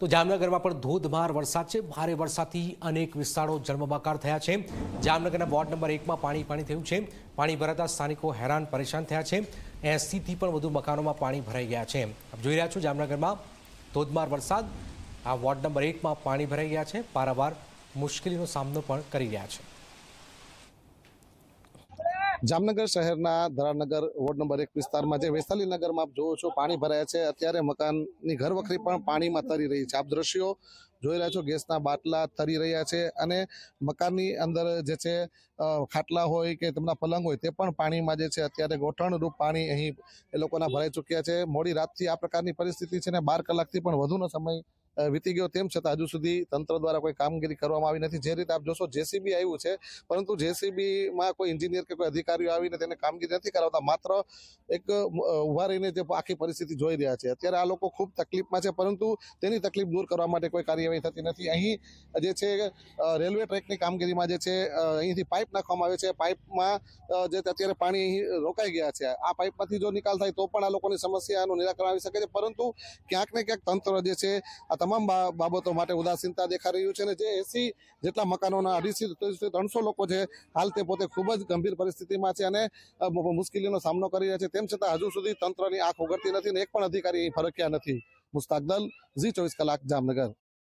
તો જામનગરમાં પણ ધોધમાર વરસાદ છે। ભારે વરસાદથી અનેક વિસ્તારો જળબંબાકાર થયા છે। જામનગરના વોર્ડ નંબર 1માં પાણી થયું છે। પાણી ભરાતા સ્થાનિકો હેરાન પરેશાન થયા છે। 80 થી પણ વધુ મકાનોમાં પાણી ભરાઈ ગયા છે। આપ જોઈ રહ્યા છો જામનગરમાં ધોધમાર વરસાદ। આ વોર્ડ નંબર 1માં પાણી ભરાઈ ગયા છે। પારાવાર મુશ્કેલીનો સામનો પણ કરી રહ્યા છે। જામનગર શહેરના ધરાનગર વોર્ડ નંબર 1 વિસ્તારમાં જે વૈશાલી નગરમાં આપ જોવો છો પાણી ભરાયા છે। અત્યારે મકાનની ઘરવખરી પણ પાણીમાં તરી રહી છે। આપ દ્રશ્યો જોઈ રહ્યા છો, ગેસના બાટલા તરી રહ્યા છે અને મકાનની અંદર જે છે ખાટલા હોય કે તેમના પલંગ હોય તે પણ પાણીમાં જે છે અત્યારે ગોઠણરૂપ પાણી અહીં એ લોકોના ભરાઈ ચૂક્યા છે। મોડી રાતથી આ પ્રકારની પરિસ્થિતિ છે ને 12 કલાકથી પણ વધુનો સમય વીતી ગયો, તેમ છતાં હજુ સુધી તંત્ર દ્વારા કોઈ કામગીરી કરવામાં આવી નથી। જે રીતે આપ જોશો જેસીબી આવ્યું છે, પરંતુ જેસીબીમાં કોઈ એન્જિનિયર કે કોઈ અધિકારીઓ આવીને તેને કામગીરી નથી કરાવતા, માત્ર એક ઉભા રહીને જે આખી પરિસ્થિતિ જોઈ રહ્યા છે। અત્યારે આ લોકો ખૂબ તકલીફમાં છે, પરંતુ તેની તકલીફ દૂર કરવા માટે કોઈ કાર્યવાહી થતી નથી। અહીં જે છે રેલવે ટ્રેકની કામગીરીમાં જે છે અહીંથી પાઇપ નાખવામાં આવે છે। પાઇપમાં જે અત્યારે પાણી અહીં રોકાઈ ગયા છે, આ પાઇપમાંથી જો નિકાલ થાય તો પણ આ લોકોની સમસ્યાનું નિરાકરણ આવી શકે છે, પરંતુ ક્યાંક ને ક્યાંક તંત્ર જે છે આ તમામ બાબતો માટે ઉદાસીનતા દેખાઈ રહ્યું છે। અને જે 80 જેટલા મકાનોના 250 થી 300 લોકો છે, હાલ તે પોતે ખૂબ જ ગંભીર પરિસ્થિતિમાં છે અને મુશ્કેલીનો સામનો કરી રહ્યા છે। તેમ છતાં હજુ સુધી તંત્રની આંખ ઉઘડતી નથી ને એક પણ અધિકારી ફરક્યા નથી। મુસ્તાક દલ, ઝી 24 કલાક, જામનગર।